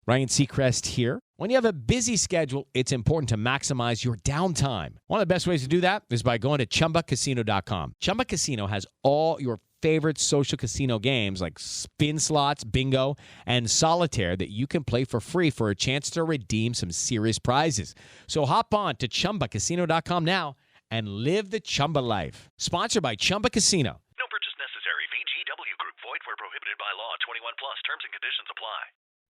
Ryan Seacrest here. When you have a busy schedule, it's important to maximize your downtime. One of the best ways to do that is by going to ChumbaCasino.com. Chumba Casino has all your favorite social casino games like spin slots, bingo, and solitaire that you can play for free for a chance to redeem some serious prizes. So hop on to ChumbaCasino.com now and live the Chumba life. Sponsored by Chumba Casino. No purchase necessary. VGW Group. Void where prohibited by law. 21 plus. Terms and conditions apply.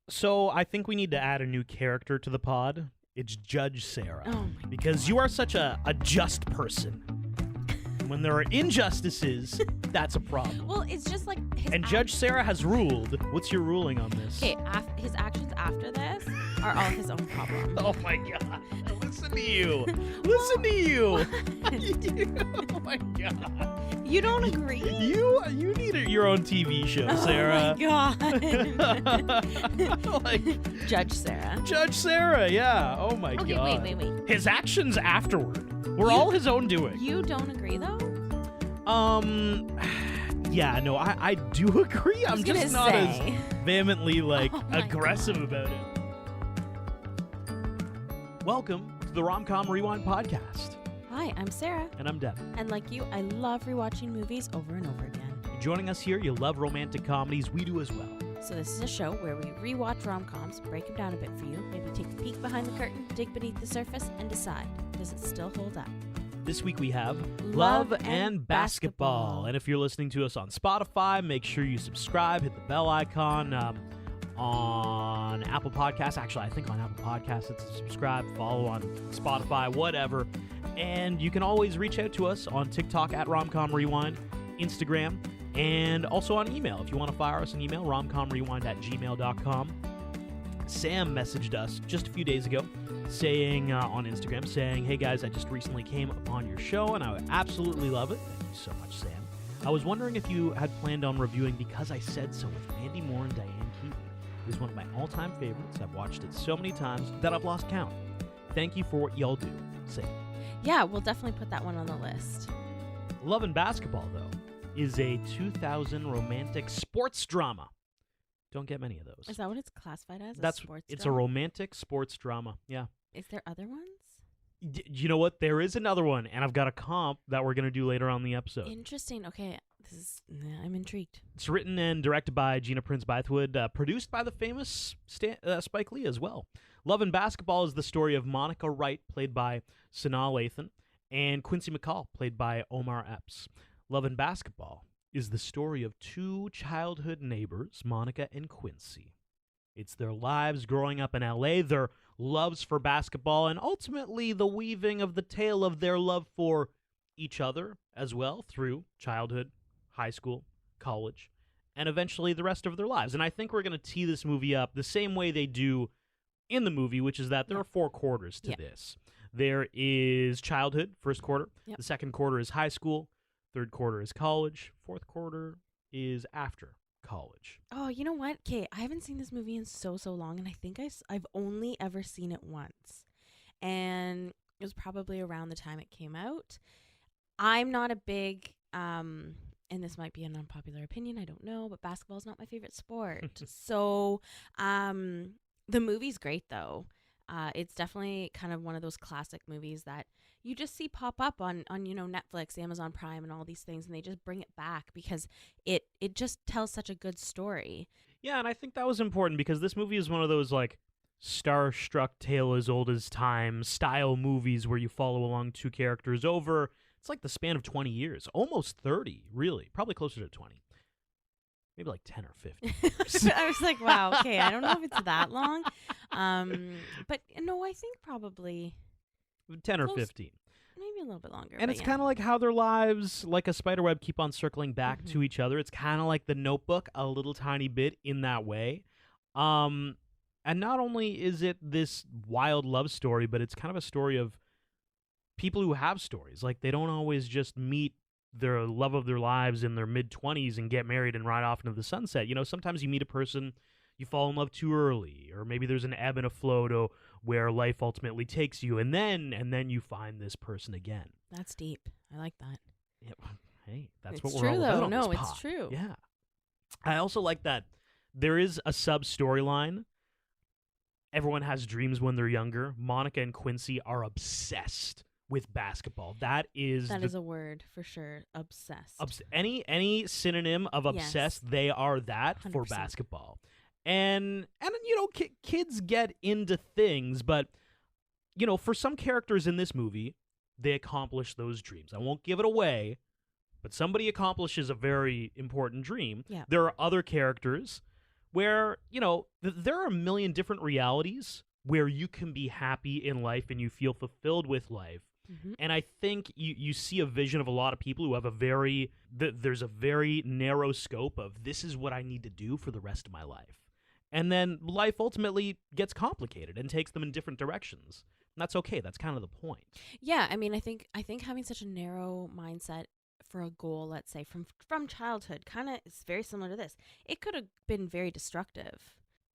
So I think we need to add a new character to the pod. It's Judge Sarah. Oh because you are such a just person. When there are injustices, that's a problem. Well, it's just like And Judge Sarah has ruled. What's your ruling on this? Okay, his actions after this are all his own problem. Oh my God. Listen to you. Listen to you. Oh my God. You don't agree? You need your own TV show, Sarah. Oh my God. Judge Sarah. Judge Sarah, yeah. Oh my Okay, God. wait. His actions afterward were all his own doing. You don't agree, though? Yeah, no, I do agree. I'm just not as say. vehemently, Oh my aggressive God. about it. Welcome to the Rom-Com Rewind Podcast. Hi, I'm Sarah. And I'm Devin. And like you, I love rewatching movies over and over again. Joining us here, you love romantic comedies. We do as well. So this is a show where we rewatch rom-coms, break them down a bit for you, maybe take a peek behind the curtain, dig beneath the surface, and decide, does it still hold up? This week we have Love Love and Basketball. Basketball. And if you're listening to us on Spotify, make sure you subscribe, hit the bell icon. On Apple Podcasts, actually, I think on Apple Podcasts, it's subscribe, follow on Spotify, whatever. And you can always reach out to us on TikTok at Romcom Rewind, Instagram, and also on email. If you want to fire us an email, romcomrewind@gmail.com. Sam messaged us just a few days ago saying on Instagram, saying, hey guys, I just recently came upon your show and I would absolutely love it. Thank you so much, Sam. I was wondering if you had planned on reviewing Because I Said So with Mandy Moore and Diane Keaton. It is one of my all-time favorites. I've watched it so many times that I've lost count. Thank you for what y'all do, Sam. Yeah, we'll definitely put that one on the list. Love and Basketball, though, is a 2000 romantic sports drama. Don't get many of those. Is that what it's classified as? It's a romantic sports drama. Yeah. Is there other ones? You know what? There is another one, and I've got a comp that we're going to do later on in the episode. Interesting. Okay, I'm intrigued. It's written and directed by Gina Prince Bythewood, produced by the famous Spike Lee as well. Love and Basketball is the story of Monica Wright, played by Sanaa Lathan, and Quincy McCall, played by Omar Epps. Love and Basketball is the story of two childhood neighbors, Monica and Quincy. It's their lives growing up in L.A., their loves for basketball, and ultimately the weaving of the tale of their love for each other as well through childhood, high school, college, and eventually the rest of their lives. And I think we're going to tee this movie up the same way they do in the movie, which is that there are 4 quarters to this. There is childhood, first quarter. Yep. The second quarter is high school. Third quarter is college. Fourth quarter is after college. Oh, you know what? Okay, I haven't seen this movie in so long, and I think I've only ever seen it once. And it was probably around the time it came out. I'm not a big, and this might be an unpopular opinion, I don't know, but basketball is not my favorite sport. So, the movie's great, though. It's definitely kind of one of those classic movies that you just see pop up on Netflix, Amazon Prime, and all these things, and they just bring it back because it just tells such a good story. Yeah, and I think that was important because this movie is one of those, star-struck tale as old as time style movies where you follow along two characters over, it's like the span of 20 years. Almost 30, really. Probably closer to 20. Maybe 10 or 50. I was like, wow, okay, I don't know if it's that long. But no, I think probably 10 or 15. Maybe a little bit longer. And it's kind of like how their lives, like a spiderweb, keep on circling back to each other. It's kind of like The Notebook, a little tiny bit in that way. And not only is it this wild love story, but it's kind of a story of people who have stories. They don't always just meet their love of their lives in their mid-20s and get married and ride off into the sunset. Sometimes you meet a person, you fall in love too early, or maybe there's an ebb and a flow to where life ultimately takes you, and then you find this person again. That's deep. I like that. Yeah, hey, that's It's what we're true, all though. about on No, this it's pod. true. Yeah. I also like that there is a sub-storyline everyone has dreams when they're younger. Monica and Quincy are obsessed with basketball. That is a word for sure. Obsessed. Any synonym of obsessed, Yes. they are that for 100%. basketball. And kids get into things, but for some characters in this movie, they accomplish those dreams. I won't give it away, but somebody accomplishes a very important dream. Yeah. There are other characters where, there are a million different realities where you can be happy in life and you feel fulfilled with life. Mm-hmm. And I think you see a vision of a lot of people who have there's a very narrow scope of this is what I need to do for the rest of my life. And then life ultimately gets complicated and takes them in different directions. And that's okay. That's kind of the point. Yeah, I mean, I think having such a narrow mindset for a goal, let's say from childhood, kind of is very similar to this. It could have been very destructive.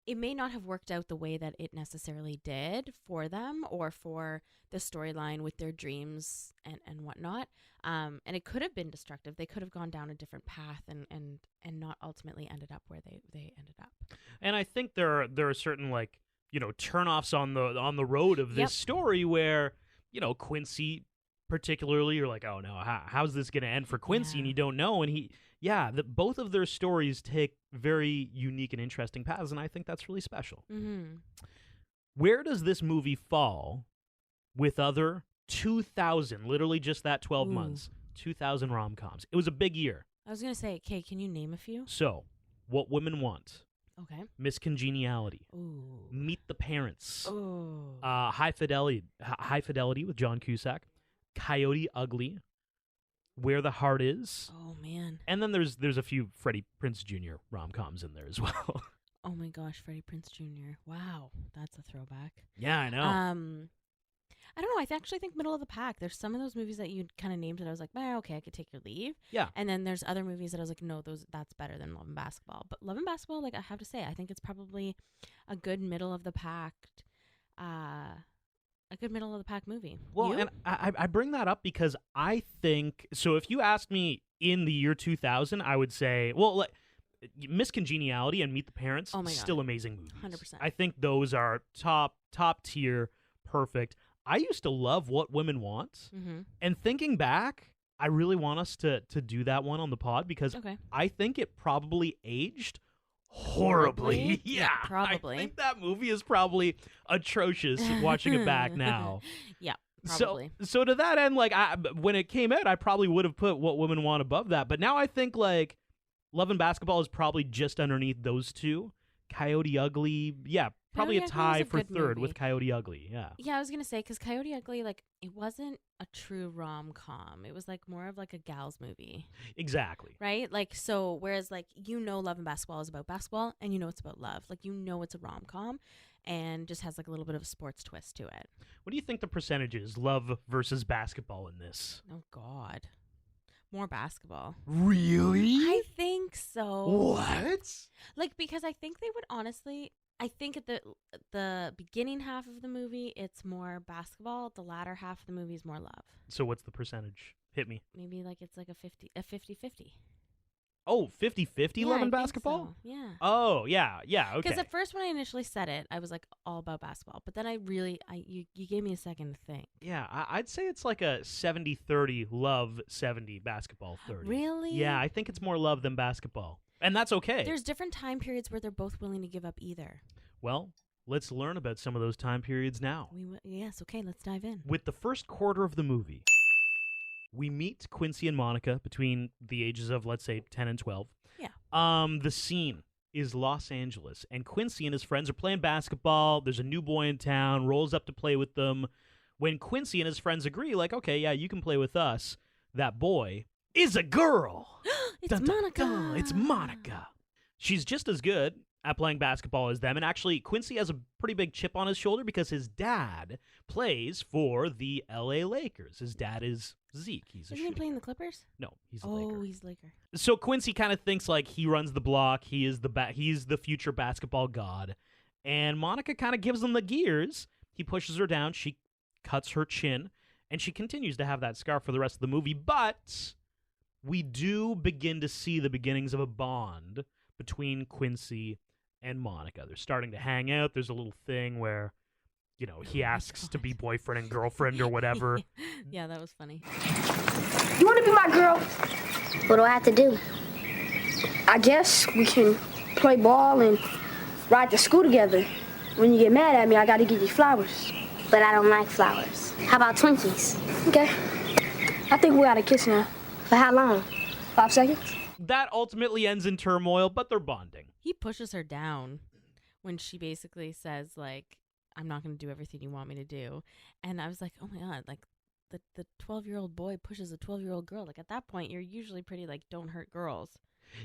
It may not have worked out the way that it necessarily did for them or for the storyline with their dreams and whatnot. And it could have been destructive. They could have gone down a different path and not ultimately ended up where they ended up. And I think there are certain turnoffs on the road of this story where Quincy particularly, you're like, oh no, how's this going to end for Quincy? Yeah. And you don't know. And both of their stories take very unique and interesting paths, and I think that's really special. Mm-hmm. Where does this movie fall with other 2,000, literally just that 12 Ooh. months, 2,000 rom-coms? It was a big year. I was going to say, Kay, can you name a few? So, What Women Want, Okay. Miss Congeniality, Ooh. Meet the Parents, Oh. High Fidelity with John Cusack, Coyote Ugly, Where the Heart Is, Oh, man. and then there's a few Freddie Prinze Jr. rom-coms in there as well. Oh, my gosh, Freddie Prinze Jr. Wow. That's a throwback. Yeah, I know. I don't know. I actually think middle of the pack. There's some of those movies that you kind of named that I was like, okay, I could take your leave. Yeah. And then there's other movies that I was like, no, that's better than Love and Basketball. But Love and Basketball, like I have to say, I think it's probably a good middle of the pack, movie. Well, You? and I bring that up because I think, so if you asked me in the year 2000, I would say, well, Miss Congeniality and Meet the Parents, Oh my God. still amazing movies. 100%. I think those are top tier, perfect. I used to love What Women Want, Mm-hmm. and thinking back, I really want us to do that one on the pod because Okay. I think it probably aged horribly. Horribly? Yeah, Probably. I think that movie is probably atrocious watching it back now. Yeah, probably. So to that end, when it came out, I probably would have put What Women Want above that. But now I think Love and Basketball is probably just underneath those two. Coyote Ugly, yeah, probably Coyote a Ugly was tie a for good third movie. with Coyote Ugly. Yeah. Yeah, I was going to say, because Coyote Ugly, it wasn't a true rom-com. It was more of a gal's movie, Exactly. right? So whereas Love and Basketball is about basketball and it's about love. It's a rom-com and just has a little bit of a sports twist to it. What do you think the percentage is, love versus basketball in this? Oh, God. More basketball. Really? I think so. What? Because I think they would honestly... I think at the beginning half of the movie, it's more basketball. The latter half of the movie is more love. So what's the percentage? Hit me. Maybe it's a 50-50. Oh, 50-50 love I and think basketball? so. Yeah. Oh, yeah, okay. Because at first when I initially said it, I was all about basketball. But then you gave me a second to think. Yeah, I'd say it's like a 70-30 love, 70 basketball, 30. Really? Yeah, I think it's more love than basketball. And that's okay. There's different time periods where they're both willing to give up either. Well, let's learn about some of those time periods now. Yes, okay, let's dive in. With the first quarter of the movie, we meet Quincy and Monica between the ages of, let's say, 10 and 12. Yeah. The scene is Los Angeles, and Quincy and his friends are playing basketball. There's a new boy in town, rolls up to play with them. When Quincy and his friends agree, okay, yeah, you can play with us, that boy is a girl. It's Dun, dun, Monica. dun, it's Monica. She's just as good at playing basketball as them, and actually Quincy has a pretty big chip on his shoulder because his dad plays for the LA Lakers. His dad is Zeke. He's a Isn't he shooting playing guard. the Clippers? No, he's a Laker. Oh, he's Laker. So Quincy kind of thinks he runs the block. He is he's the future basketball god. And Monica kind of gives him the gears. He pushes her down. She cuts her chin, and she continues to have that scar for the rest of the movie. But we do begin to see the beginnings of a bond between Quincy and Monica. They're starting to hang out. There's a little thing where, he asks to be boyfriend and girlfriend or whatever. Yeah, that was funny. You want to be my girl? What do I have to do? I guess we can play ball and ride to school together. When you get mad at me, I got to give you flowers. But I don't like flowers. How about Twinkies? Okay. I think we got to kiss now. For how long? 5 seconds? That ultimately ends in turmoil, but they're bonding. He pushes her down when she basically says, like, I'm not going to do everything you want me to do. And I was like, oh my God, like the 12-year-old boy pushes a 12-year-old girl. Like at that point, you're usually pretty like, don't hurt girls.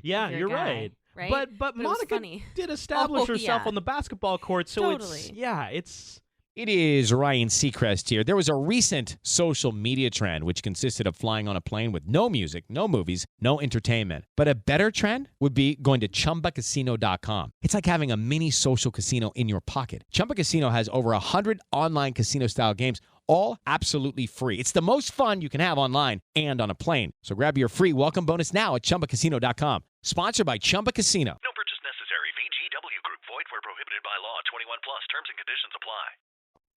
Yeah, You're you're a guy, right. right? But it was Monica funny. did establish Oh, herself yeah. on the basketball court, so Totally. it's It is Ryan Seacrest here. There was a recent social media trend which consisted of flying on a plane with no music, no movies, no entertainment. But a better trend would be going to ChumbaCasino.com. It's like having a mini social casino in your pocket. Chumba Casino has over 100 online casino-style games, all absolutely free. It's the most fun you can have online and on a plane. So grab your free welcome bonus now at ChumbaCasino.com. Sponsored by Chumba Casino. No purchase necessary. VGW Group. Void where prohibited by law. 21 plus. Terms and conditions apply.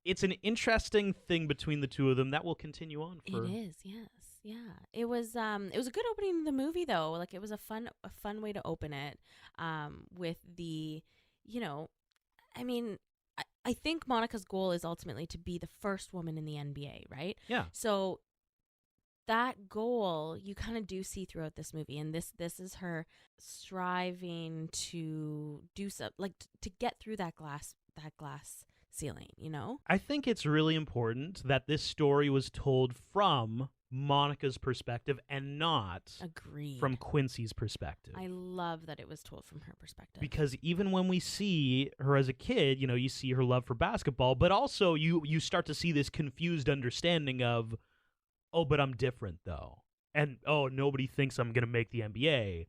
it's an interesting thing between the two of them that will continue on for. It is, yes. Yeah. It was a good opening to the movie though. Like it was a fun way to open it. With the, I mean, I think Monica's goal is ultimately to be the first woman in the NBA, right? Yeah. So that goal you kind of do see throughout this movie, and this is her striving to do so, like to get through that glass ceiling, I think it's really important that this story was told from Monica's perspective and not Agreed. from Quincy's perspective. I love that it was told from her perspective. Because even when we see her as a kid, you see her love for basketball, but also you start to see this confused understanding of, oh, but I'm different though. And, oh, nobody thinks I'm going to make the NBA.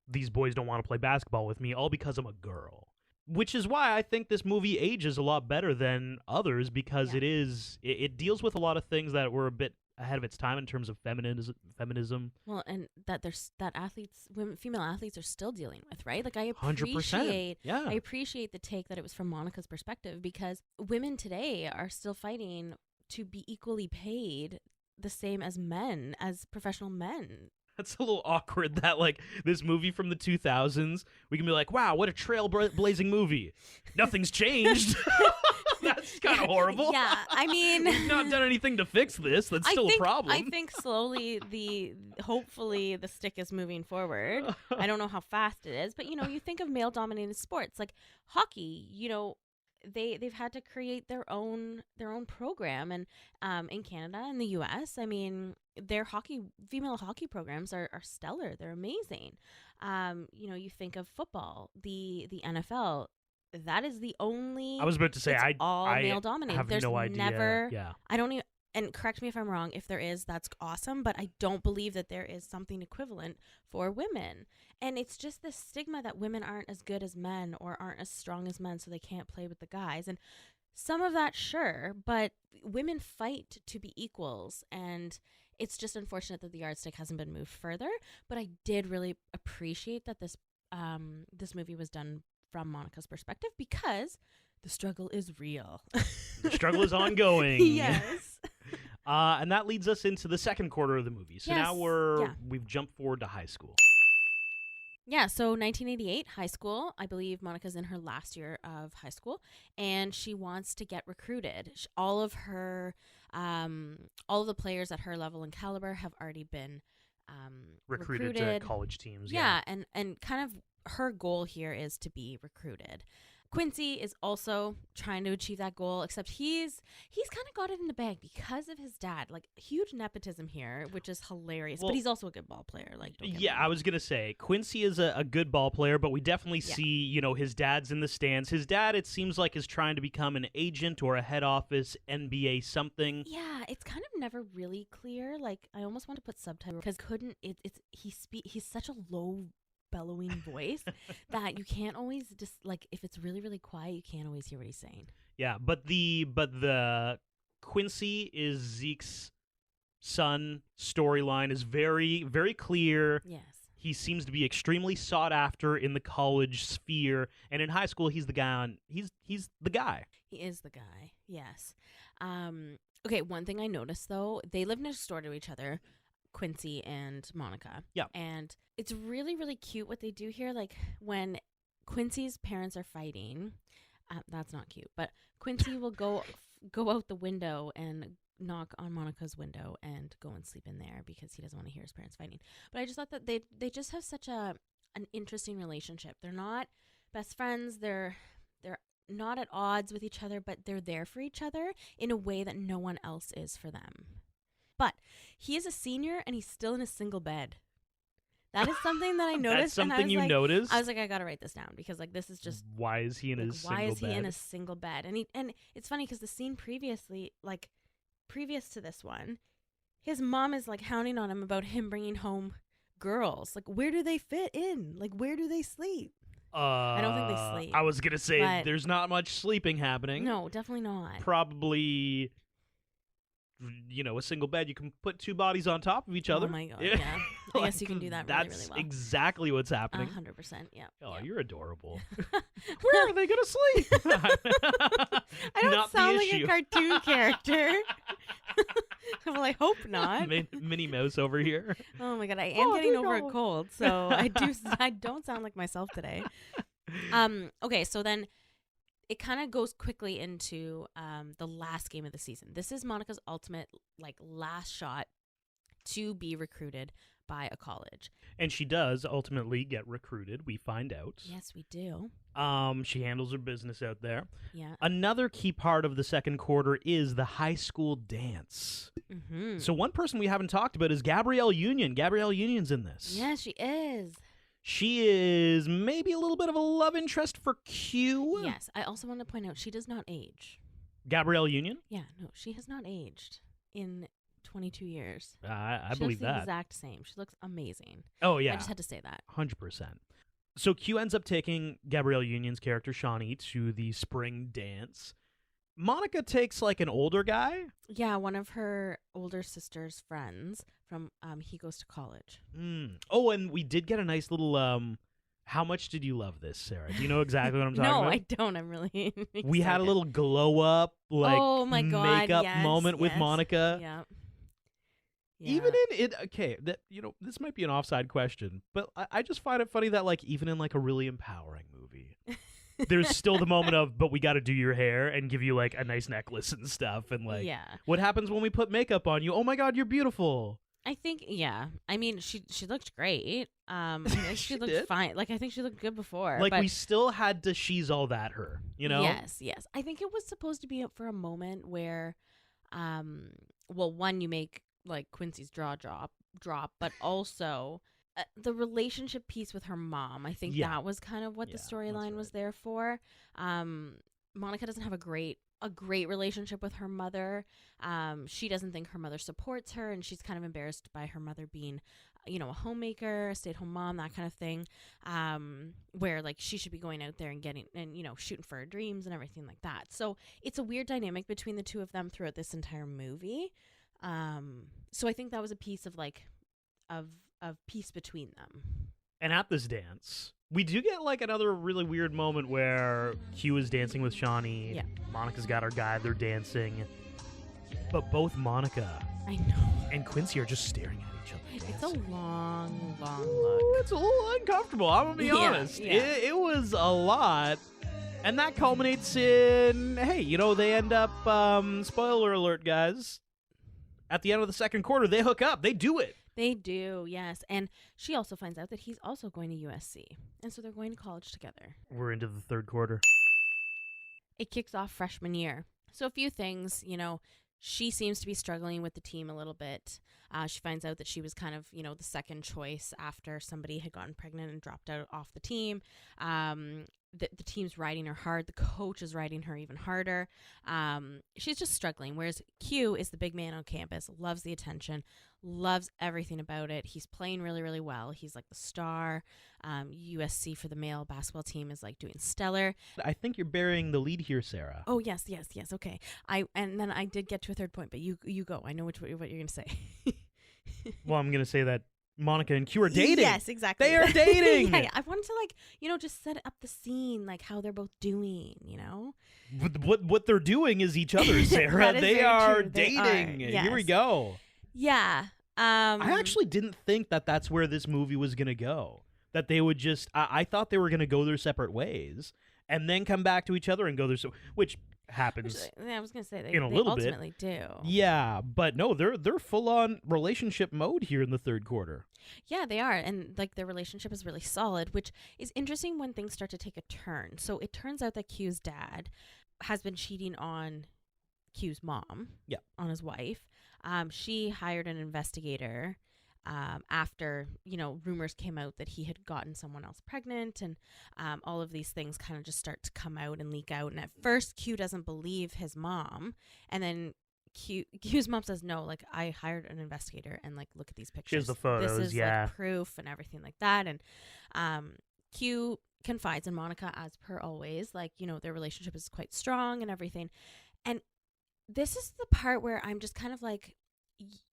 These boys don't want to play basketball with me, all because I'm a girl. Which is why I think this movie ages a lot better than others, because it deals with a lot of things that were a bit ahead of its time in terms of feminism. Well, and that female athletes are still dealing with, right? Like I 100%. Yeah. I appreciate the take that it was from Monica's perspective, because women today are still fighting to be equally paid the same as men, as professional men. That's a little awkward that, like, this movie from the 2000s, we can be like, wow, what a trailblazing movie. Nothing's changed. That's kind of horrible. Yeah, I mean... We've not done anything to fix this. That's still a problem. I think slowly, hopefully the stick is moving forward. I don't know how fast it is, but, you think of male-dominated sports, like hockey, they've had to create their own program, and in Canada and the US, I mean, their female hockey programs are stellar. They're amazing. You think of football, the NFL, that is the only. I was about to say I all male dominated. Have There's no idea. never. Yeah. I don't even. And correct me if I'm wrong. If there is, that's awesome. But I don't believe that there is something equivalent for women. And it's just this stigma that women aren't as good as men or aren't as strong as men, so they can't play with the guys. And some of that, sure, but women fight to be equals. And it's just unfortunate that the yardstick hasn't been moved further. But I did really appreciate that this movie was done from Monica's perspective, because the struggle is real. The struggle is ongoing. Yes. And that leads us into the second quarter of the movie. So now we've jumped forward to high school. Yeah, so 1988, high school. I believe Monica's in her last year of high school, and she wants to get recruited. All of the players at her level and caliber have already been Recruited to college teams. Yeah, and kind of her goal here is to be recruited. Quincy is also trying to achieve that goal, except he's kind of got it in the bag because of his dad. Like, huge nepotism here, which is hilarious. But he's also a good ball player. Like, I was gonna say Quincy is a good ball player, but we definitely see his dad's in the stands. His dad, it seems like, is trying to become an agent or a head office NBA something. Yeah, it's kind of never really clear. Like, I almost want to put subtitles because he's such a low bellowing voice that you can't always just, like, if it's really, really quiet, you can't always hear what he's saying. Yeah, but the Quincy is Zeke's son storyline is very, very clear. Yes. He seems to be extremely sought after in the college sphere, and in high school, he's the guy on. He's the guy. He is the guy. Yes. Okay. One thing I noticed though, they live next door to each other, Quincy and Monica. Yeah. And it's really, really cute what they do here. Like when Quincy's parents are fighting, that's not cute, but Quincy will go out the window and knock on Monica's window and go and sleep in there because he doesn't want to hear his parents fighting. But I just thought that they just have such an interesting relationship. They're not best friends. They're not at odds with each other, but they're there for each other in a way that no one else is for them. But he is a senior and he's still in a single bed. That is something that I noticed. That's something you noticed? I was like, I gotta write this down because like this is just why is he in a single bed? Why is he in a single bed? And it's funny because the scene previous to this one, his mom is like hounding on him about him bringing home girls. Like, where do they fit in? Like, where do they sleep? I don't think they sleep. I was gonna say there's not much sleeping happening. No, definitely not. Probably, a single bed. You can put two bodies on top of each other. Oh my god, yeah. I guess you can do that really, really well. That's exactly what's happening. 100%, yeah. Oh, yeah. You're adorable. Where are they gonna sleep? I don't Not sound the like issue. a cartoon character. Well, I hope not. Minnie Mouse over here. Oh my god, I am getting over a cold, so I don't sound like myself today. Okay, so then it kind of goes quickly into the last game of the season. This is Monica's ultimate last shot to be recruited by a college. And she does ultimately get recruited, we find out. Yes, we do. She handles her business out there. Yeah. Another key part of the second quarter is the high school dance. Mm-hmm. So one person we haven't talked about is Gabrielle Union. Gabrielle Union's in this. Yeah, she is. She is maybe a little bit of a love interest for Q. Yes. I also want to point out she does not age. Gabrielle Union? Yeah, no, she has not aged in 22 years. I she believe looks the that. exact same. She looks amazing. Oh, yeah. I just had to say that. 100%. So Q ends up taking Gabrielle Union's character, Shawnee, to the spring dance. Monica takes an older guy. Yeah, one of her older sister's friends from he goes to college. Oh, and we did get a nice little how much did you love this, Sarah? Do you know exactly what I'm talking about? No, I don't. I'm really excited. We had a little glow up oh my God, makeup yes, moment with Monica. Yeah. Even in it, okay, that this might be an offside question, but I just find it funny that even in a really empowering movie, there's still the moment of, but we got to do your hair and give you a nice necklace and stuff, and what happens when we put makeup on you? Oh my God, you're beautiful. I think I mean she looked great. She looked did. fine. I think she looked good before. We still had to she's all that her, Yes. I think it was supposed to be for a moment where, one, you make Quincy's jaw drop, but also the relationship piece with her mom. I think that was kind of what the storyline was there for. Monica doesn't have a great relationship with her mother. She doesn't think her mother supports her, and she's kind of embarrassed by her mother being, a homemaker, a stay-at-home mom, that kind of thing. Where she should be going out there and getting and shooting for her dreams and everything like that. So it's a weird dynamic between the two of them throughout this entire movie. So I think that was a piece of of peace between them. And at this dance, we do get another really weird moment where Q is dancing with Shawnee. Yeah. Monica's got her guy, they're dancing. But both Monica I know. and Quincy are just staring at each other. It's a long, long Ooh, look. it's a little uncomfortable, I'm gonna be honest. Yeah. It was a lot. And that culminates in, hey, they end up, spoiler alert, guys. At the end of the second quarter, they hook up. They do it. They do, yes. And she also finds out that he's also going to USC. And so they're going to college together. We're into the third quarter. It kicks off freshman year. So a few things, she seems to be struggling with the team a little bit. She finds out that she was kind of, the second choice after somebody had gotten pregnant and dropped out off the team. The team's riding her hard. The coach is riding her even harder. She's just struggling. Whereas Q is the big man on campus, loves the attention, loves everything about it. He's playing really, really well. He's the star. USC for the male basketball team is doing stellar. I think you're burying the lead here, Sarah. Oh, yes. Okay. And then I did get to a third point, but you go. I know what you're going to say. Well, I'm going to say that Monica and Q are dating. Yes, exactly. They are dating. Yeah, I wanted to just set up the scene, like how they're both doing, What they're doing is each other, Sarah. That is They very are true. They dating. are, Here we yes. go. Yeah. I actually didn't think that that's where this movie was going to go. That they would just, I thought they were going to go their separate ways and then come back to each other and go their, which happens I was gonna say in a little bit. ultimately do. Yeah, but no, they're full on relationship mode here in the third quarter. Yeah, they are, and like their relationship is really solid, which is interesting when things start to take a turn. So it turns out that Q's dad has been cheating on Q's mom. Yeah. On his wife. She hired an investigator after rumors came out that he had gotten someone else pregnant, and all of these things kind of just start to come out and leak out. And at first Q doesn't believe his mom, and then Q's mom says, no, like, I hired an investigator, and like, look at these pictures. Here's the photos. This is yeah, like proof and everything like that. And Q confides in Monica, as per always, like, their relationship is quite strong and everything. And this is the part where I'm just kind of like,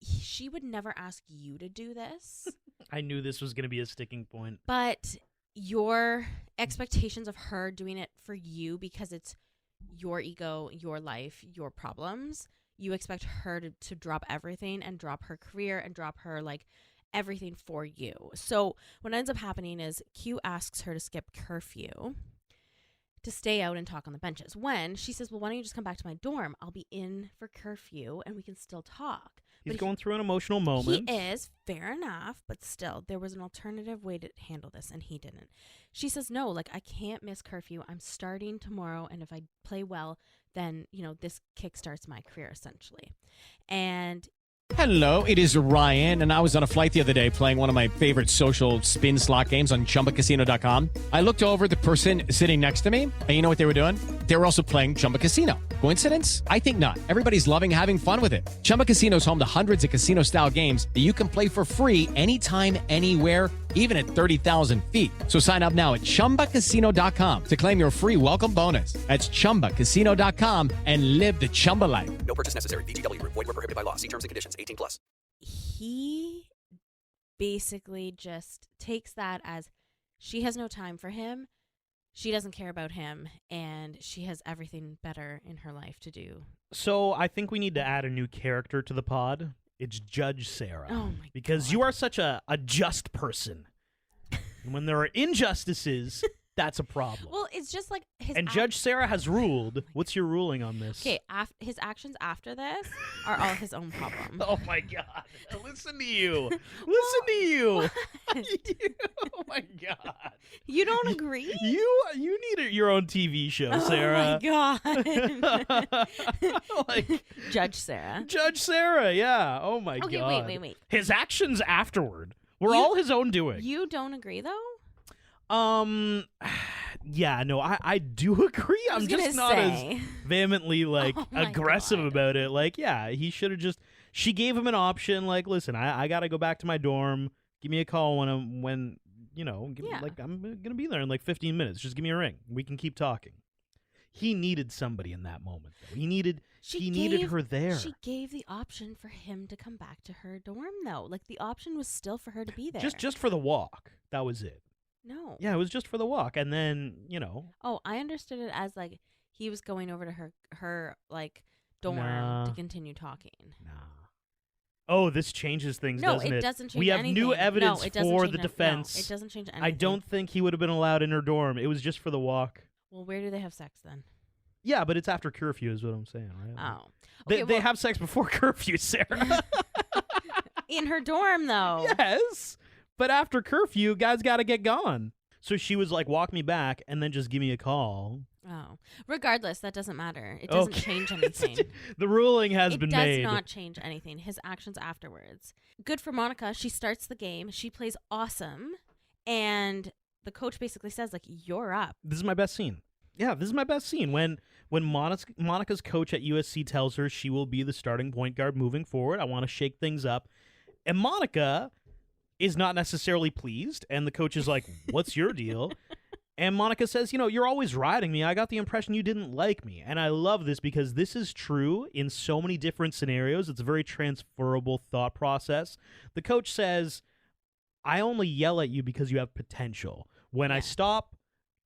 she would never ask you to do this. I knew this was going to be a sticking point. But your expectations of her doing it for you, because it's your ego, your life, your problems, you expect her to drop everything and drop her career and drop her, like, everything for you. So what ends up happening is Q asks her to skip curfew to stay out and talk on the benches. When she says, well, why don't you just come back to my dorm? I'll be in for curfew and we can still talk. He's going through an emotional moment. He is, fair enough, but still, there was an alternative way to handle this, and he didn't. She says, no, like, I can't miss curfew. I'm starting tomorrow, and if I play well, then, this kickstarts my career, essentially. And Hello, it is Ryan, and I was on a flight the other day playing one of my favorite social spin slot games on ChumbaCasino.com. I looked over at the person sitting next to me, and you know what they were doing? They were also playing Chumba Casino. Coincidence? I think not. Everybody's loving having fun with it. Chumba Casino is home to hundreds of casino-style games that you can play for free anytime, anywhere, even at 30,000 feet. So sign up now at ChumbaCasino.com to claim your free welcome bonus. That's ChumbaCasino.com and live the Chumba life. No purchase necessary. VGW Group. Void where prohibited by law. See terms and conditions. 18+. he basically just takes that as she has no time for him, she doesn't care about him, and she has everything better in her life to do. So I think we need to add a new character to the pod. It's Judge Sarah. Oh my Because God. you are such a just person. And when there are injustices, that's a problem. Well, it's just like his And Judge Sarah has ruled. What's your ruling on this? Okay, his actions after this are all his own problem. Oh my God! Listen to you. Listen to you. Oh my God! You don't agree? You need your own TV show, Sarah. Oh my God. Like Judge Sarah. Judge Sarah. Yeah. Oh my Okay, God. wait. His actions afterward were You- all his own doing. You don't agree, though? Yeah, no, I do agree. I was I'm just gonna not say. as vehemently like Oh my aggressive God. about it. Like, yeah, he should have just. She gave him an option. Like, listen, I gotta go back to my dorm. Give me a call when Yeah. like I'm gonna be there in like 15 minutes. Just give me a ring. We can keep talking. He needed somebody in that moment, though. He needed her there. She gave the option for him to come back to her dorm, though. Like, the option was still for her to be there. Just for the walk. That was it. No. Yeah, it was just for the walk, and then Oh, I understood it as, like, he was going over to her like, dorm Nah. to continue talking. Nah. Oh, this changes things, No, doesn't it? it doesn't change We have anything. new evidence No, it doesn't for change the no, defense. it doesn't change anything. I don't think he would have been allowed in her dorm. It was just for the walk. Well, where do they have sex then? Yeah, but it's after curfew is what I'm saying, right? Oh. They Okay, well, have sex before curfew, Sarah. in her dorm, though. Yes. But after curfew, guys got to get gone. So she was like, walk me back and then just give me a call. Oh. Regardless, that doesn't matter. It doesn't Okay. change anything. The ruling has It been does made. not change anything. His actions afterwards. Good for Monica. She starts the game. She plays awesome. And the coach basically says, like, you're up. This is my best scene. Yeah, this is my best scene. When Monica's coach at USC tells her she will be the starting point guard moving forward, I want to shake things up. And Monica is not necessarily pleased. And the coach is like, what's your deal? And Monica says, you're always riding me. I got the impression you didn't like me. And I love this because this is true in so many different scenarios. It's a very transferable thought process. The coach says, I only yell at you because you have potential. When I stop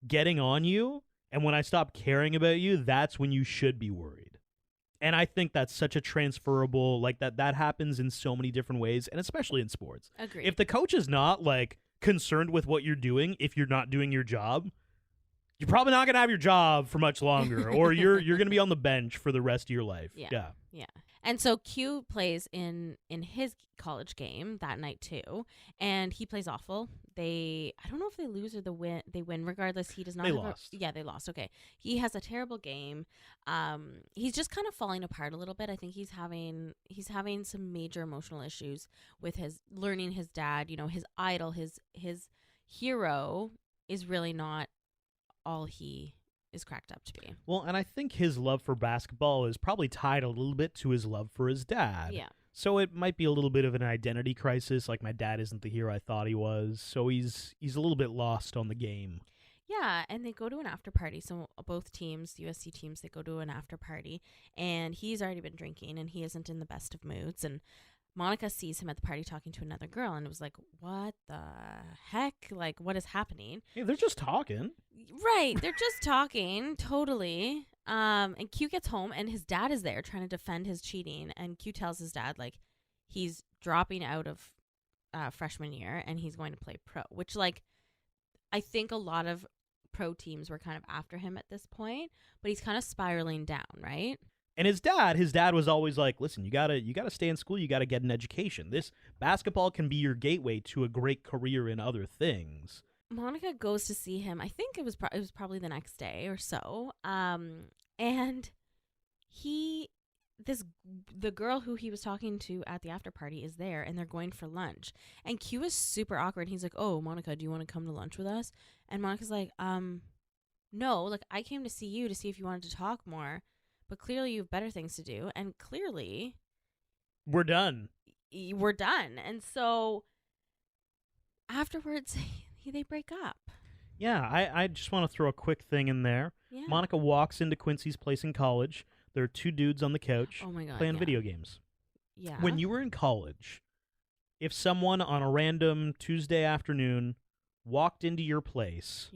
getting on you and when I stop caring about you, that's when you should be worried. And I think that's such a transferable, like that happens in so many different ways, and especially in sports. Agreed. If the coach is not like concerned with what you're doing, if you're not doing your job, you're probably not going to have your job for much longer, or you're going to be on the bench for the rest of your life. Yeah. And so Q plays in his college game that night too, and he plays awful. I don't know if they lose or they win. Regardless, he does not. They lost. They lost. Okay, he has a terrible game. He's just kind of falling apart a little bit. I think he's having some major emotional issues with learning his dad. You know, his idol, his hero is really not all he is cracked up to be. Well, and I think his love for basketball is probably tied a little bit to his love for his dad. Yeah. So it might be a little bit of an identity crisis, like my dad isn't the hero I thought he was. So he's a little bit lost on the game. Yeah, and they go to an after party. So both teams, USC teams, they go to an after party, and he's already been drinking, and he isn't in the best of moods. And Monica sees him at the party talking to another girl, and it was like, what the heck? Like, what is happening? Hey, they're just talking. Right, they're just talking, totally. And Q gets home, and his dad is there trying to defend his cheating, and Q tells his dad, like, he's dropping out of freshman year, and he's going to play pro, which, like, I think a lot of pro teams were kind of after him at this point, but he's kind of spiraling down, right? And his dad was always like, listen, you gotta stay in school, you gotta get an education. This basketball can be your gateway to a great career in other things. Monica goes to see him. I think it was probably the next day or so. And the girl who he was talking to at the after party is there, and they're going for lunch. And Q is super awkward. He's like, "Oh, Monica, do you want to come to lunch with us?" And Monica's like, no, like, I came to see you to see if you wanted to talk more, but clearly you have better things to do, and clearly we're done. We're done. And so afterwards, they break up. Yeah, I just want to throw a quick thing in there. Yeah. Monica walks into Quincy's place in college. There are two dudes on the couch playing video games. Yeah. When you were in college, if someone on a random Tuesday afternoon walked into your place,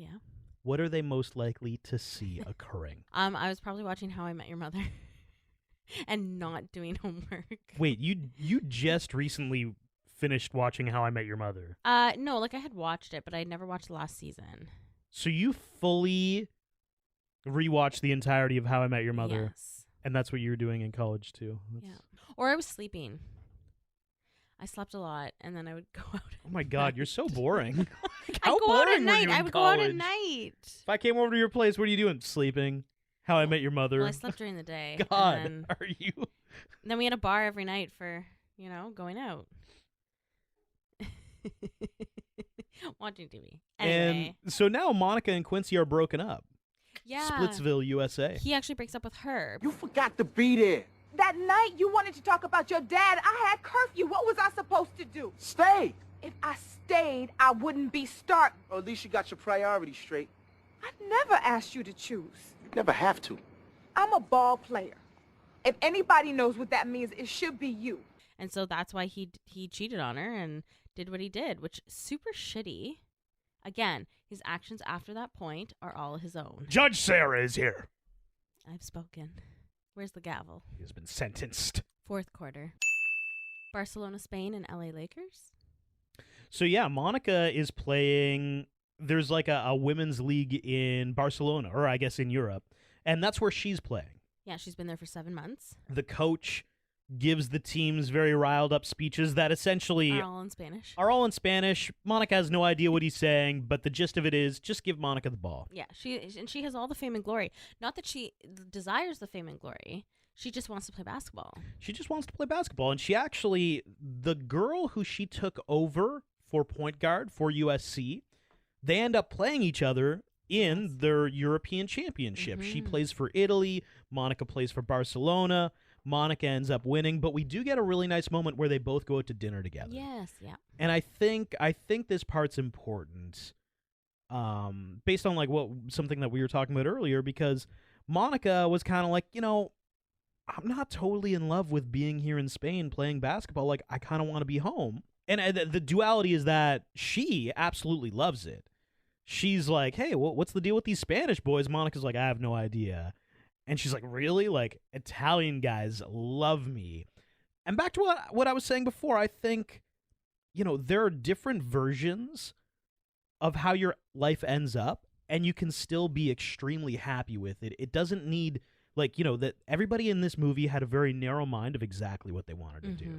what are they most likely to see occurring? I was probably watching How I Met Your Mother and not doing homework. Wait, you just recently finished watching How I Met Your Mother? No, like, I had watched it, but I never watched the last season. So you fully rewatched the entirety of How I Met Your Mother? Yes. And that's what you were doing in college, too? Yeah. Or I was sleeping. I slept a lot, and then I would go out. Oh, my God, you're so boring. How I'd go out boring at were night. you in I would college? go out at night. If I came over to your place, what are you doing? Sleeping? How I Met Your Mother? Well, I slept during the day. God, and are you? then we had a bar every night for, going out. Watching TV. Anyway. And so now Monica and Quincy are broken up. Yeah. Splitsville, USA. He actually breaks up with her. You forgot to be there. That night you wanted to talk about your dad, I had curfew. What was I supposed to do? Stay. If I stayed, I wouldn't be starting. Or at least you got your priorities straight. I never asked you to choose. You never have to. I'm a ball player. If anybody knows what that means, it should be you. And so that's why he cheated on her and did what he did, which is super shitty. Again, his actions after that point are all his own. Judge Sarah is here. I've spoken. Where's the gavel? He has been sentenced. Fourth quarter. Barcelona, Spain, and LA Lakers. So yeah, Monica is playing. There's like a women's league in Barcelona, or I guess in Europe, and that's where she's playing. Yeah, she's been there for 7 months. The coach gives the teams very riled up speeches that essentially Are all in Spanish. Monica has no idea what he's saying, but the gist of it is just give Monica the ball. Yeah, she has all the fame and glory. Not that she desires the fame and glory. She just wants to play basketball. She just wants to play basketball, and the girl who she took over for point guard for USC, they end up playing each other in their European championship. Mm-hmm. She plays for Italy. Monica plays for Barcelona. Monica ends up winning, but we do get a really nice moment where they both go out to dinner together. Yes, yeah. And I think this part's important, based on like something that we were talking about earlier, because Monica was kind of like, I'm not totally in love with being here in Spain playing basketball. Like, I kind of want to be home. And the duality is that she absolutely loves it. She's like, hey, what's the deal with these Spanish boys? Monica's like, I have no idea. And she's like, really? Like, Italian guys love me. And back to what I was saying before, I think, there are different versions of how your life ends up, and you can still be extremely happy with it. It doesn't need, that everybody in this movie had a very narrow mind of exactly what they wanted to do.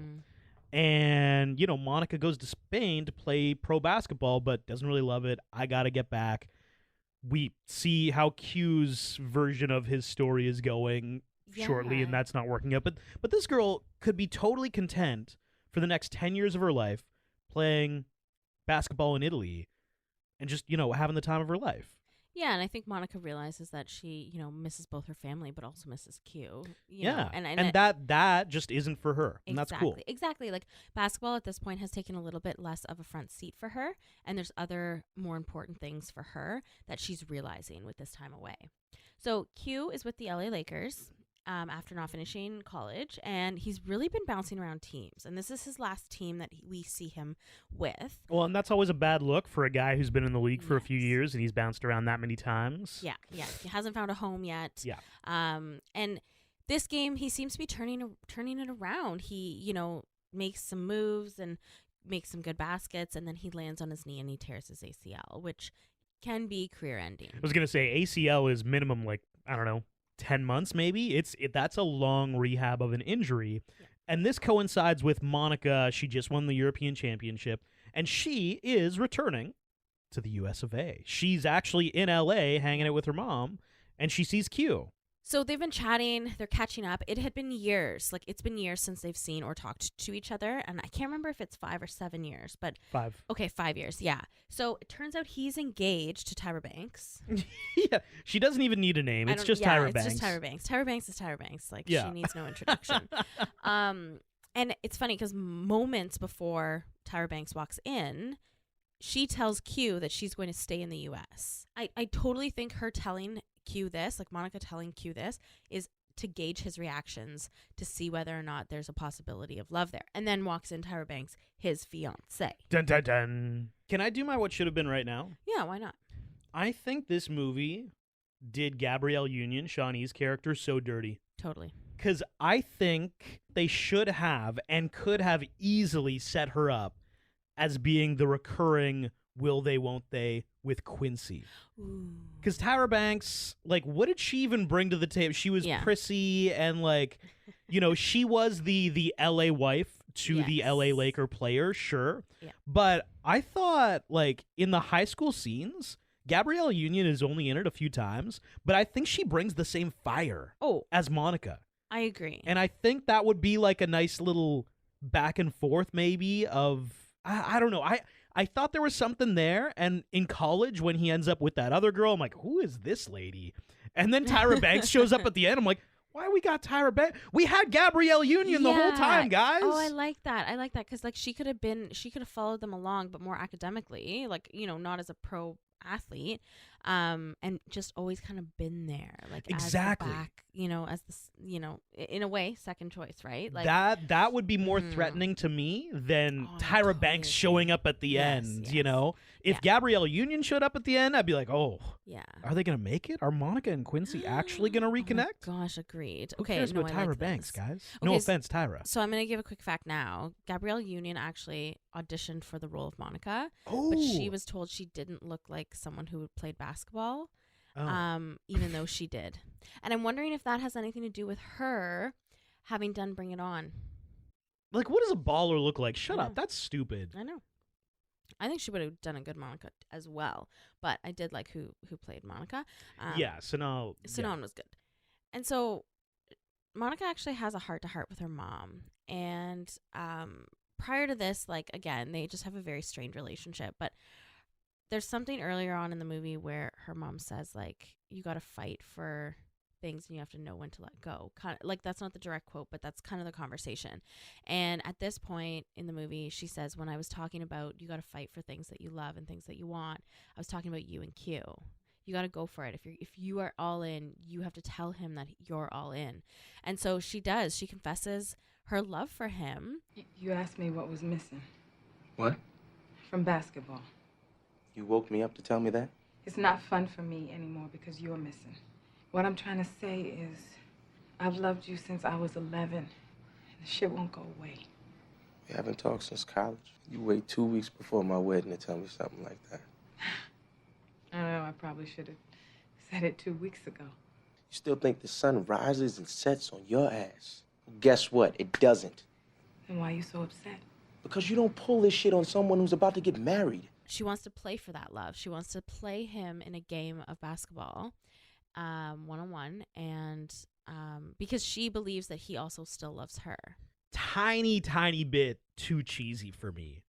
And, Monica goes to Spain to play pro basketball, but doesn't really love it. I got to get back. We see how Q's version of his story is going shortly, and that's not working out. But this girl could be totally content for the next 10 years of her life playing basketball in Italy and just, having the time of her life. Yeah, and I think Monica realizes that she, misses both her family, but also misses Q. And that just isn't for her, and that's cool. Exactly. Like, basketball at this point has taken a little bit less of a front seat for her, and there's other more important things for her that she's realizing with this time away. So Q is with the LA Lakers after not finishing college, and he's really been bouncing around teams, and this is his last team that we see him with. Well, and that's always a bad look for a guy who's been in the league for a few years, and he's bounced around that many times. Yeah, he hasn't found a home yet. Yeah. And this game, he seems to be turning it around. He, makes some moves and makes some good baskets, and then he lands on his knee and he tears his ACL, which can be career-ending. I was gonna say ACL is minimum, 10 months maybe. That's a long rehab of an injury. Yeah. And this coincides with Monica. She just won the European Championship, and she is returning to the US of A. She's actually in LA hanging out with her mom, and she sees Q. So they've been chatting, they're catching up. It had been years, it's been years since they've seen or talked to each other. And I can't remember if it's 5 or 7 years, but 5. Okay, 5 years, yeah. So it turns out he's engaged to Tyra Banks. Yeah, she doesn't even need a name. It's just Tyra Banks. It's just Tyra Banks. Tyra Banks is Tyra Banks. She needs no introduction. And it's funny because moments before Tyra Banks walks in, she tells Q that she's going to stay in the U.S. I totally think her telling Q this, Monica telling Q this, is to gauge his reactions to see whether or not there's a possibility of love there. And then walks in Tyra Banks, his fiance. Dun dun dun. Can I do my what should have been right now? Yeah, why not? I think this movie did Gabrielle Union, Shawnee's character, so dirty. Totally. Because I think they should have and could have easily set her up as being the recurring will they, won't they with Quincy. Because Tyra Banks, what did she even bring to the table? She was prissy and, she was the LA wife to the LA Laker player, sure. Yeah. But I thought, in the high school scenes, Gabrielle Union is only in it a few times, but I think she brings the same fire as Monica. I agree. And I think that would be, a nice little back and forth, maybe, of... I don't know. I thought there was something there, and in college, when he ends up with that other girl, I'm like, who is this lady? And then Tyra Banks shows up at the end. I'm like, why we got Tyra Banks? We had Gabrielle Union the whole time, guys. Oh, I like that. Because she could have followed them along, but more academically, not as a pro athlete, and just always kind of been there, exactly. As the back, as this, in a way, second choice, right? That would be more threatening to me than Tyra totally Banks showing up at the end. Yes. If Gabrielle Union showed up at the end, I'd be like, oh, yeah, are they gonna make it? Are Monica and Quincy actually gonna reconnect? Oh my gosh, agreed. Who cares about Tyra Banks, guys? No offense, Tyra. So I'm gonna give a quick fact now. Gabrielle Union actually auditioned for the role of Monica, but she was told she didn't look like someone who played basketball, even though she did. And I'm wondering if that has anything to do with her having done Bring It On. What does a baller look like? Shut up. That's stupid. I know. I think she would have done a good Monica as well, but I did like who played Monica. Sanal was good. And so Monica actually has a heart-to-heart with her mom. And prior to this, again, they just have a very strained relationship. But there's something earlier on in the movie where her mom says, you got to fight for things and you have to know when to let go. Kind of, that's not the direct quote, but that's kind of the conversation. And at this point in the movie, she says, when I was talking about you got to fight for things that you love and things that you want, I was talking about you and Q. You got to go for it. If you are all in, you have to tell him that you're all in. And so she does. She confesses her love for him. You asked me what was missing. What? From basketball. You woke me up to tell me that? It's not fun for me anymore because you're missing. What I'm trying to say is, I've loved you since I was 11. And the shit won't go away. We haven't talked since college. You wait 2 weeks before my wedding to tell me something like that. I don't know, I probably should have said it 2 weeks ago. You still think the sun rises and sets on your ass? Well, guess what? It doesn't. Then why are you so upset? Because you don't pull this shit on someone who's about to get married. She wants to play for that love. She wants to play him in a game of basketball, one-on-one, and because she believes that he also still loves her. Tiny bit too cheesy for me.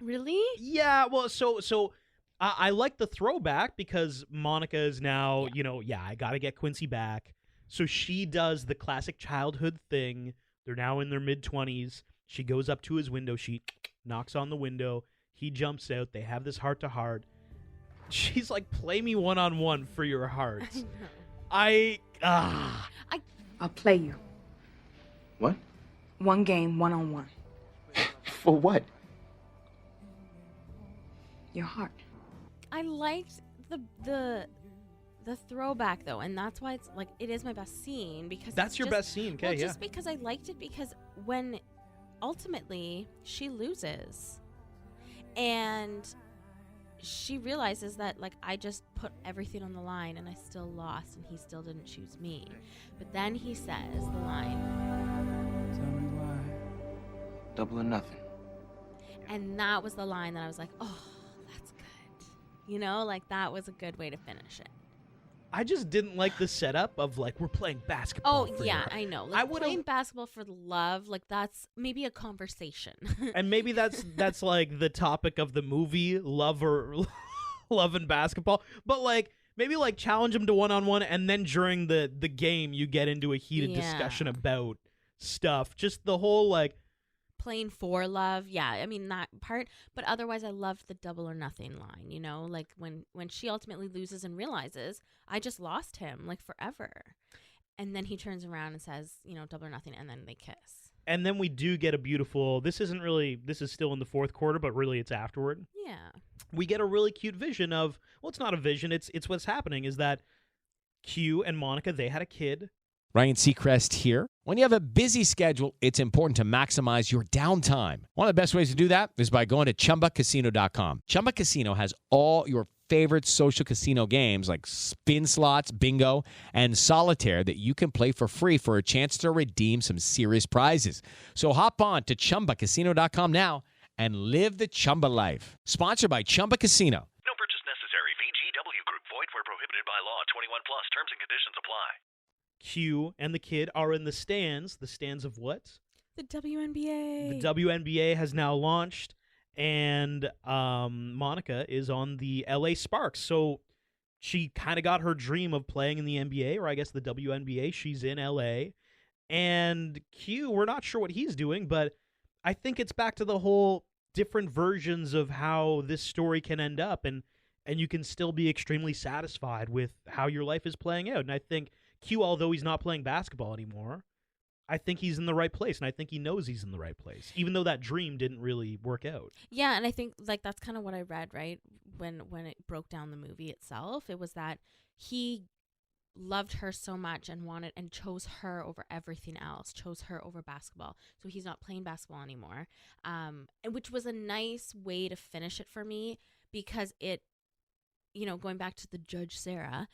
Really? Yeah, well, so I like the throwback because Monica is now, I got to get Quincy back. So she does the classic childhood thing. They're now in their mid-20s. She goes up to his window. She knocks on the window. He jumps out. They have this heart-to-heart. She's like, play me one-on-one for your heart. I'll play you. What? One game, one-on-one. For what? Your heart. I liked the throwback though, and that's why it's like it is my best scene because That's your best scene, okay? Well, yeah. just because I liked it because when ultimately she loses and she realizes that like I just put everything on the line and I still lost and he still didn't choose me. But then he says the line, Tell me why. Double or nothing. and that was the line that I was like, oh, that's good. Like that was a good way to finish it. I just didn't like the setup of like we're playing basketball. Oh for yeah, your heart. I know. I Like would've- playing basketball for the love, like that's maybe a conversation. And maybe that's like the topic of the movie, love and basketball. But like maybe like challenge him to one-on-one, and then during the game you get into a heated discussion about stuff. Just the whole like Playing for love, yeah. I mean that part, but otherwise I loved the double or nothing line. Like when she ultimately loses and realizes I just lost him like forever, and then he turns around and says, double or nothing, and then they kiss. And then we do get a beautiful. This is still in the fourth quarter, but really it's afterward. Yeah. We get a really cute vision of, well, it's not a vision. It's what's happening is that Q and Monica, they had a kid. Ryan Seacrest here. When you have a busy schedule, it's important to maximize your downtime. One of the best ways to do that is by going to ChumbaCasino.com. Chumba Casino has all your favorite social casino games like spin slots, bingo, and solitaire that you can play for free for a chance to redeem some serious prizes. So hop on to ChumbaCasino.com now and live the Chumba life. Sponsored by Chumba Casino. No purchase necessary. VGW Group. Void where prohibited by law. 21 plus. Terms and conditions apply. Q and the kid are in the stands. The stands of what? The WNBA. The WNBA has now launched, and Monica is on the LA Sparks. So she kind of got her dream of playing in the NBA, or I guess the WNBA. She's in LA. And Q, we're not sure what he's doing, but I think it's back to the whole different versions of how this story can end up, and you can still be extremely satisfied with how your life is playing out. And I think Q, although he's not playing basketball anymore, I think he's in the right place, and I think he knows he's in the right place, even though that dream didn't really work out. Yeah, and I think like that's kind of what I read, right? When it broke down the movie itself, it was that he loved her so much and wanted and chose her over everything else, chose her over basketball. So he's not playing basketball anymore, and which was a nice way to finish it for me because it, going back to the Judge Sarah,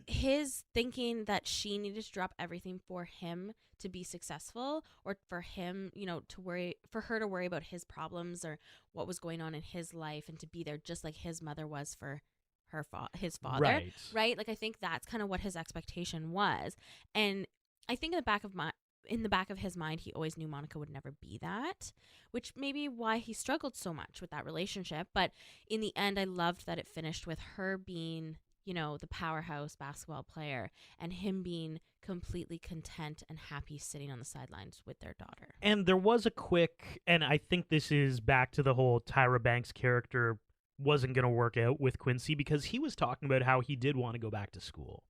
his thinking that she needed to drop everything for him to be successful, or for him, for her to worry about his problems or what was going on in his life, and to be there just like his mother was for his father, right? Like I think that's kind of what his expectation was, and I think in the back of his mind, he always knew Monica would never be that, which may be why he struggled so much with that relationship. But in the end, I loved that it finished with her being, the powerhouse basketball player, and him being completely content and happy sitting on the sidelines with their daughter. And there was a quick, and I think this is back to the whole Tyra Banks character wasn't going to work out with Quincy, because he was talking about how he did want to go back to school.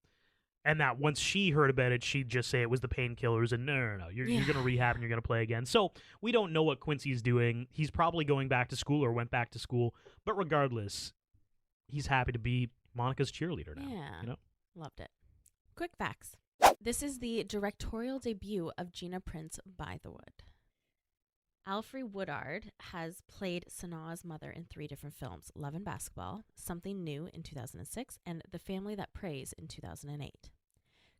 And that once she heard about it, she'd just say it was the painkillers, and no. You're going to rehab and you're going to play again. So we don't know what Quincy's doing. He's probably going back to school or went back to school. But regardless, he's happy to be Monica's cheerleader now. Yeah. You know? Loved it. Quick facts. This is the directorial debut of Gina Prince Bythewood. Alfre Woodard has played Sanaa's mother in 3 different films: Love and Basketball, Something New in 2006, and The Family That Prays in 2008.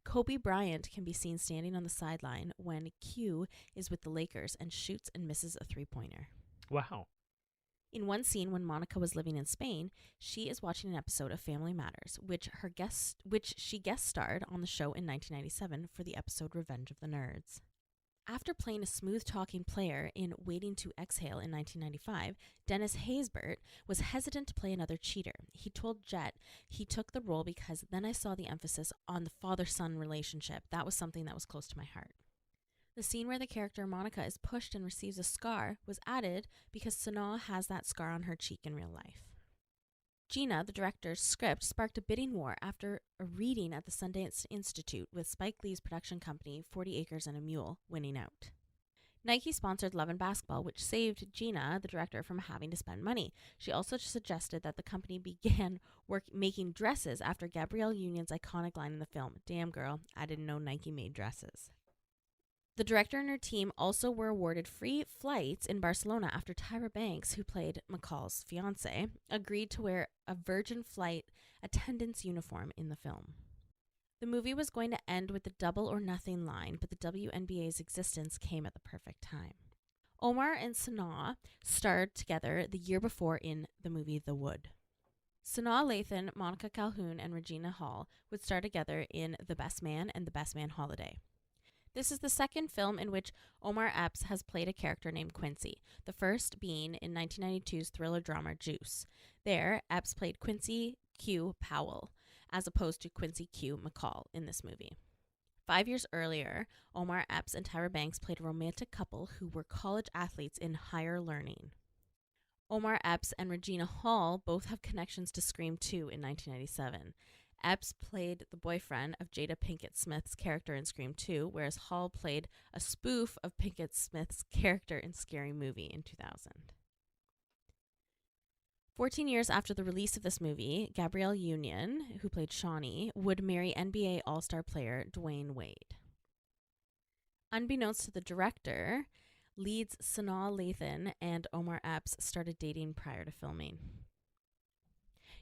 Kobe Bryant can be seen standing on the sideline when Q is with the Lakers and shoots and misses a 3-pointer. Wow. In one scene, when Monica was living in Spain, she is watching an episode of Family Matters, which she guest starred on the show in 1997 for the episode Revenge of the Nerds. After playing a smooth-talking player in Waiting to Exhale in 1995, Dennis Haysbert was hesitant to play another cheater. He told Jet he took the role because then I saw the emphasis on the father-son relationship. That was something that was close to my heart. The scene where the character Monica is pushed and receives a scar was added because Sanaa has that scar on her cheek in real life. Gina, the director's script, sparked a bidding war after a reading at the Sundance Institute, with Spike Lee's production company, 40 Acres and a Mule, winning out. Nike sponsored Love and Basketball, which saved Gina, the director, from having to spend money. She also suggested that the company began making dresses after Gabrielle Union's iconic line in the film, "Damn girl, I didn't know Nike made dresses." The director and her team also were awarded free flights in Barcelona after Tyra Banks, who played McCall's fiance, agreed to wear a Virgin flight attendant's uniform in the film. The movie was going to end with the double or nothing line, but the WNBA's existence came at the perfect time. Omar and Sanaa starred together the year before in the movie The Wood. Sanaa Lathan, Monica Calhoun, and Regina Hall would star together in The Best Man and The Best Man Holiday. This is the second film in which Omar Epps has played a character named Quincy, the first being in 1992's thriller drama Juice. There, Epps played Quincy Q. Powell, as opposed to Quincy Q. McCall in this movie. 5 years earlier, Omar Epps and Tyra Banks played a romantic couple who were college athletes in higher learning. Omar Epps and Regina Hall both have connections to Scream 2 in 1997. Epps played the boyfriend of Jada Pinkett Smith's character in Scream 2, whereas Hall played a spoof of Pinkett Smith's character in Scary Movie in 2000. 14 years after the release of this movie, Gabrielle Union, who played Shawnee, would marry NBA All-Star player Dwayne Wade. Unbeknownst to the director, leads Sanaa Lathan and Omar Epps started dating prior to filming.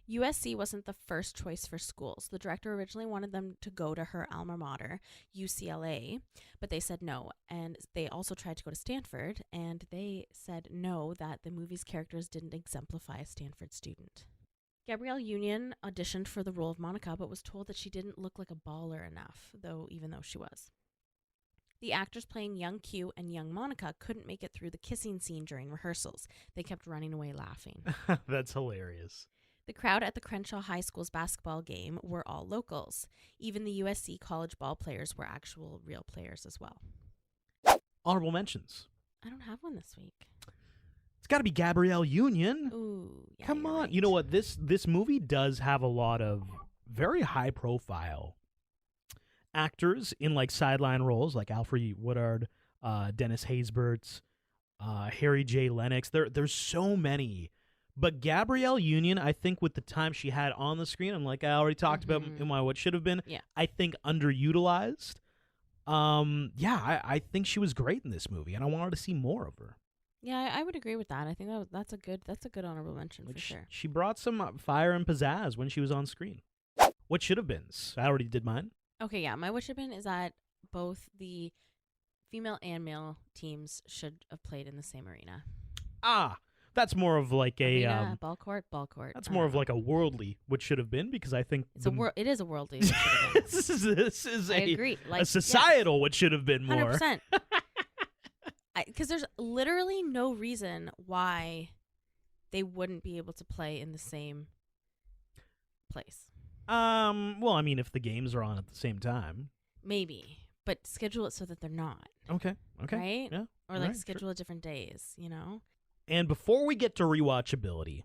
USC wasn't the first choice for schools. The director originally wanted them to go to her alma mater, UCLA, but they said no. And they also tried to go to Stanford, and they said no, that the movie's characters didn't exemplify a Stanford student. Gabrielle Union auditioned for the role of Monica, but was told that she didn't look like a baller enough, even though she was. The actors playing young Q and young Monica couldn't make it through the kissing scene during rehearsals. They kept running away laughing. That's hilarious. The crowd at the Crenshaw High School's basketball game were all locals. Even the USC college ball players were actual real players as well. Honorable mentions. I don't have one this week. It's got to be Gabrielle Union. Ooh, yeah, Come on. right. You know what? This movie does have a lot of very high profile actors in like sideline roles, like Alfre Woodard, Dennis Haysbert, Harry J. Lennox. There's so many. But Gabrielle Union, I think with the time she had on the screen, I'm like I already talked about in my what should have been. Yeah. I think underutilized. I think she was great in this movie, and I wanted to see more of her. Yeah, I would agree with that. I think that's a good honorable mention for sure. She brought some fire and pizzazz when she was on screen. What should have been? I already did mine. Okay, yeah, my what should have been is that both the female and male teams should have played in the same arena. That's more of like a arena, ball court. That's more of like a worldly what should have been, because I think it is a worldly. What should have been. this is I agree. a societal what should have been more. 100%. Because there's literally no reason why they wouldn't be able to play in the same place. Well, I mean, if the games are on at the same time, maybe, but schedule it so that they're not. Okay. Right? Yeah. Or like right, schedule sure. it different days. And before we get to rewatchability,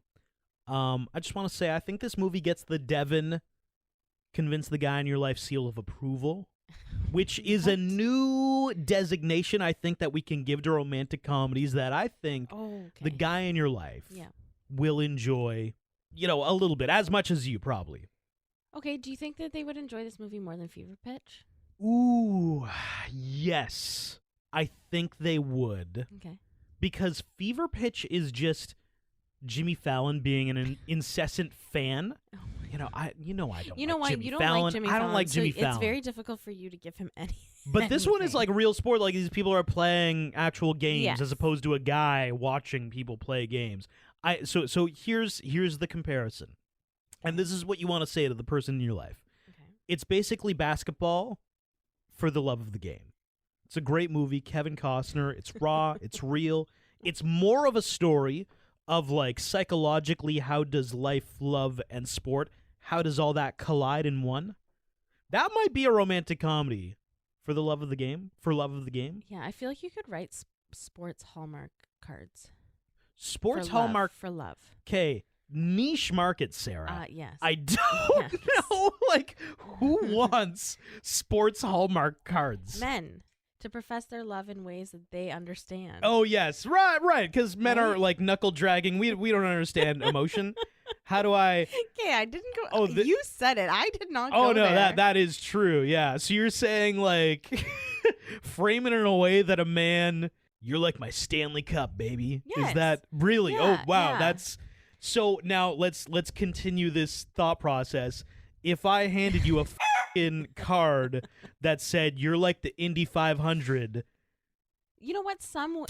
I just want to say I think this movie gets the Devin convince the guy in your life seal of approval, which is a new designation I think that we can give to romantic comedies that I think the guy in your life will enjoy, a little bit, as much as you probably. Okay, do you think that they would enjoy this movie more than Fever Pitch? Ooh, yes. I think they would. Okay. Because Fever Pitch is just Jimmy Fallon being an incessant fan. Oh I don't like Jimmy Fallon. You don't like Jimmy Fallon. I don't like Jimmy Fallon. It's very difficult for you to give him any. But this one is like real sport. Like these people are playing actual games as opposed to a guy watching people play games. So here's the comparison. And this is what you want to say to the person in your life. Okay. It's basically basketball for the love of the game. It's a great movie. Kevin Costner. It's raw. It's real. It's more of a story of like psychologically how does life, love, and sport, how does all that collide in one? That might be a romantic comedy for the love of the game. For love of the game. Yeah, I feel like you could write sports Hallmark cards. Sports Hallmark. For love. Okay. Niche market, Sarah. Yes. I don't know, like, who wants sports Hallmark cards? Men, to profess their love in ways that they understand. Oh, yes. Right, because men are, like, knuckle-dragging. We don't understand emotion. How do I... Okay, I didn't go... Oh, you said it. I did not go Oh, no, there. that is true, yeah. So you're saying, like, frame it in a way that a man... You're like my Stanley Cup, baby. Yes. Is that really? Yeah, oh, wow, yeah. that's... So now let's continue this thought process. If I handed you a fucking card that said you're like the Indy 500, you know what? Some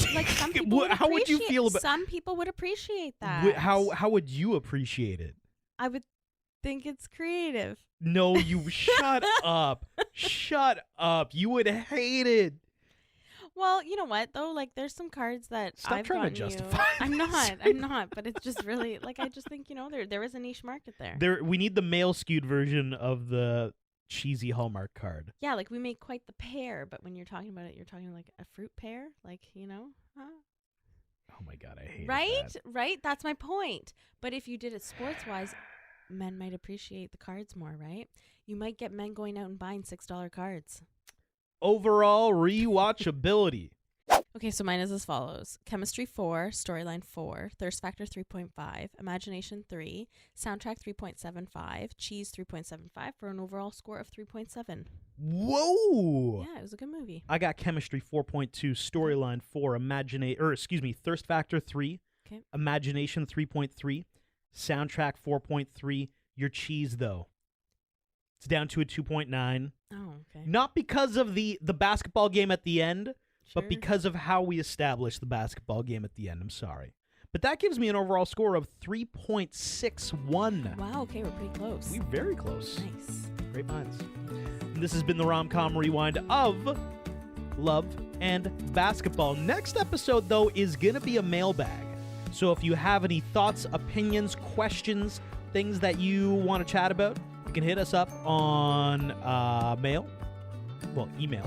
people would how would you feel about? Some people would appreciate that. How would you appreciate it? I would think it's creative. No, you shut up. Shut up. You would hate it. Well, you know what though? Like, there's some cards that Stop I've trying gotten to justify. I'm not. But it's just really like I just think there is a niche market there. We need the male skewed version of the cheesy Hallmark card. Yeah, like we make quite the pear, but when you're talking about it, you're talking like a fruit pear, like Huh? Oh my god, I hate that. Right. That's my point. But if you did it sports wise, men might appreciate the cards more, right? You might get men going out and buying $6 cards. Overall rewatchability. Okay, so mine is as follows. Chemistry 4, storyline 4, thirst factor 3.5, imagination 3, soundtrack 3.75, cheese 3.75 for an overall score of 3.7. Whoa! Yeah, it was a good movie. I got chemistry 4.2, storyline 4, thirst factor 3, imagination 3.3, soundtrack 4.3. Your cheese though, it's down to a 2.9. Oh, okay. Not because of the basketball game at the end, Sure. but because of how we established the basketball game at the end. I'm sorry. But that gives me an overall score of 3.61. Wow, okay, we're pretty close. We're very close. Nice. Great minds. And this has been the Rom-Com Rewind of Love and Basketball. Next episode, though, is going to be a mailbag. So if you have any thoughts, opinions, questions, things that you want to chat about, you can hit us up on email.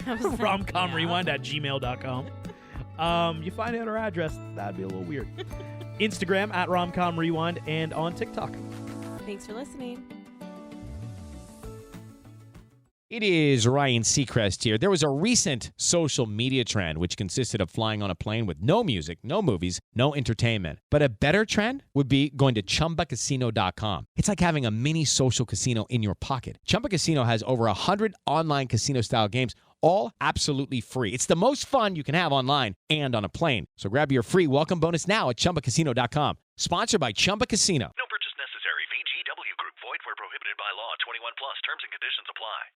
romcomrewind@gmail.com. You find out our address, that'd be a little weird. Instagram @romcomrewind and on TikTok. Thanks for listening. It is Ryan Seacrest here. There was a recent social media trend which consisted of flying on a plane with no music, no movies, no entertainment. But a better trend would be going to ChumbaCasino.com. It's like having a mini social casino in your pocket. Chumba Casino has over 100 online casino-style games, all absolutely free. It's the most fun you can have online and on a plane. So grab your free welcome bonus now at ChumbaCasino.com. Sponsored by Chumba Casino. No purchase necessary. VGW Group. Void where prohibited by law. 21 plus. Terms and conditions apply.